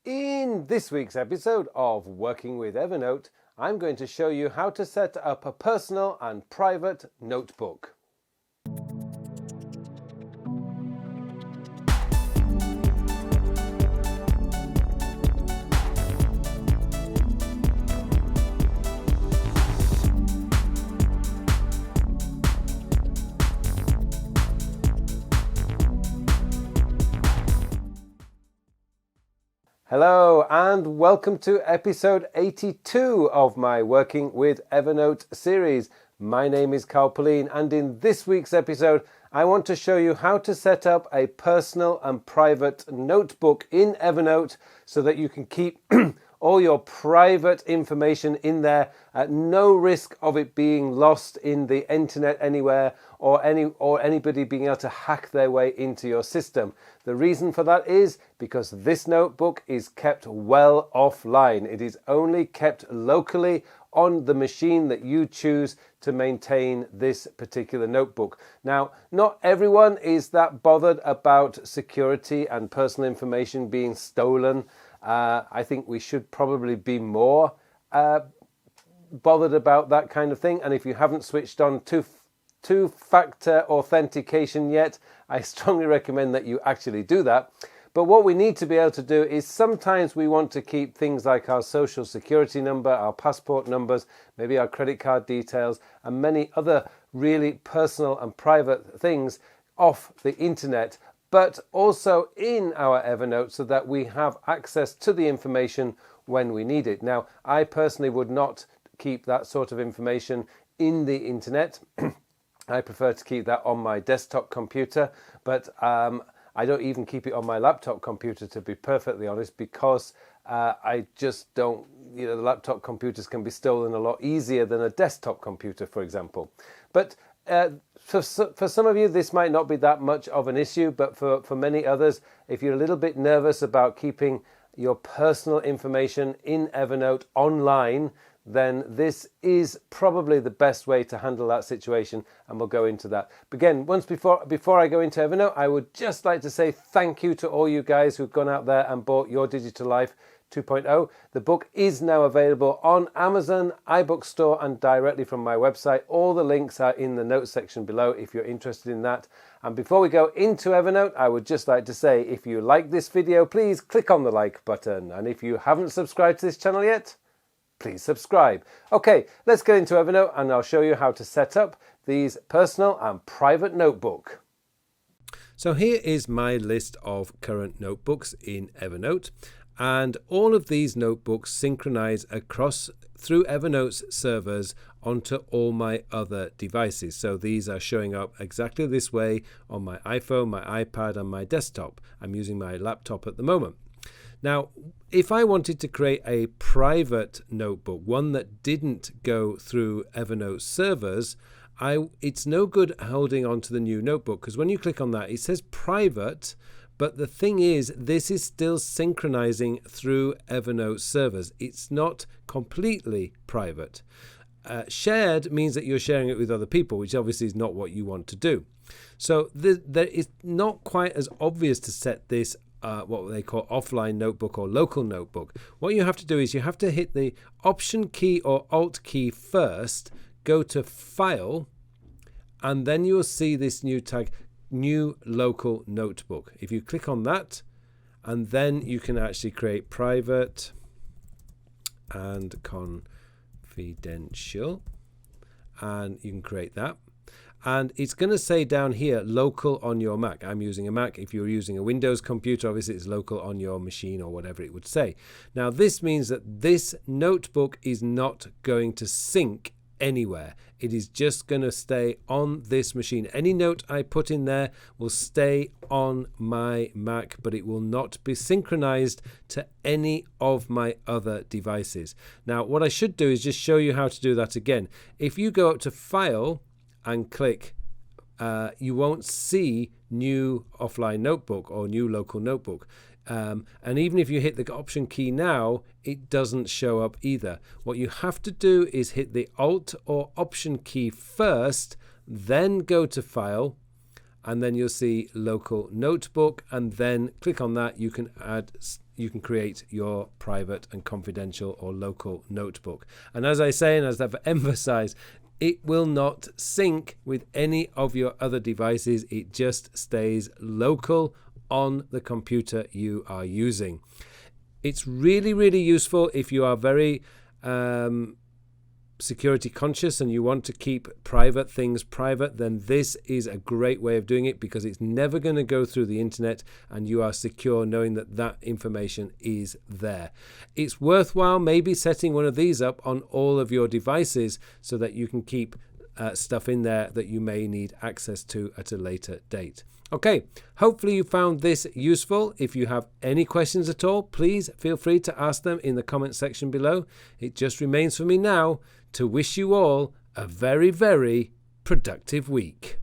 In this week's episode of Working with Evernote, I'm going to show you how to set up a personal and private notebook. Hello and welcome to episode 82 of my Working with Evernote series. My name is Carl Pauline, and in this week's episode I want to show you how to set up a personal and private notebook in Evernote so that you can keep all your private information in there at no risk of it being lost in the internet anywhere or anybody being able to hack their way into your system. The reason for that is because this notebook is kept well offline. It is only kept locally on the machine that you choose to maintain this particular notebook. Now, not everyone is that bothered about security and personal information being stolen. I think we should probably be more bothered about that kind of thing. And if you haven't switched on two-factor authentication yet, I strongly recommend that you actually do that. But what we need to be able to do is sometimes we want to keep things like our social security number, our passport numbers, maybe our credit card details, and many other really personal and private things off the internet, but also in our Evernote so that we have access to the information when we need it. Now, I personally would not keep that sort of information in the internet. I prefer to keep that on my desktop computer, but I don't even keep it on my laptop computer, to be perfectly honest, because I just don't, the laptop computers can be stolen a lot easier than a desktop computer, for example. But for some of you, this might not be that much of an issue, but for many others, if you're a little bit nervous about keeping your personal information in Evernote online, then this is probably the best way to handle that situation, and we'll go into that. But again, before I go into Evernote, I would just like to say thank you to all you guys who've gone out there and bought Your Digital Life 2.0. The book is now available on Amazon, iBookstore, and directly from my website. All the links are in the notes section below if you're interested in that. And before we go into Evernote, I would just like to say, if you like this video, please click on the like button. And if you haven't subscribed to this channel yet, please subscribe. Okay, let's get into Evernote and I'll show you how to set up these personal and private notebook. So here is my list of current notebooks in Evernote, and all of these notebooks synchronize across through Evernote's servers onto all my other devices. So these are showing up exactly this way on my iPhone, my iPad, and my desktop. I'm using my laptop at the moment. Now, if I wanted to create a private notebook, one that didn't go through Evernote servers, it's no good holding on to the new notebook, because when you click on that, it says private, but the thing is, this is still synchronizing through Evernote servers. It's not completely private. Shared means that you're sharing it with other people, which obviously is not what you want to do. So it's not quite as obvious to set this what they call offline notebook or local notebook. What you have to do is you have to hit the Option key or Alt key first, go to File, and then you'll see this new tag, New Local Notebook. If you click on that, and then you can actually create private and confidential, and you can create that. And it's going to say down here, local on your Mac. I'm using a Mac. If you're using a Windows computer, obviously it's local on your machine or whatever it would say. Now, this means that this notebook is not going to sync anywhere. It is just going to stay on this machine. Any note I put in there will stay on my Mac, but it will not be synchronized to any of my other devices. Now, what I should do is just show you how to do that again. If you go up to File and click, you won't see New Offline Notebook or New Local Notebook. And even if you hit the Option key now, it doesn't show up either. What you have to do is hit the Alt or Option key first, then go to File, and then you'll see Local Notebook, and then click on that. You can add you can create your private and confidential or local notebook. And as I say, and as I've emphasized, it will not sync with any of your other devices. It just stays local on the computer you are using. It's really, really useful if you are very security conscious and you want to keep private things private. Then this is a great way of doing it, because it's never going to go through the internet and you are secure knowing that that information is there. It's worthwhile maybe setting one of these up on all of your devices so that you can keep stuff in there that you may need access to at a later date. Okay, hopefully you found this useful. If you have any questions at all, please feel free to ask them in the comment section below. It just remains for me now to wish you all a very, very productive week.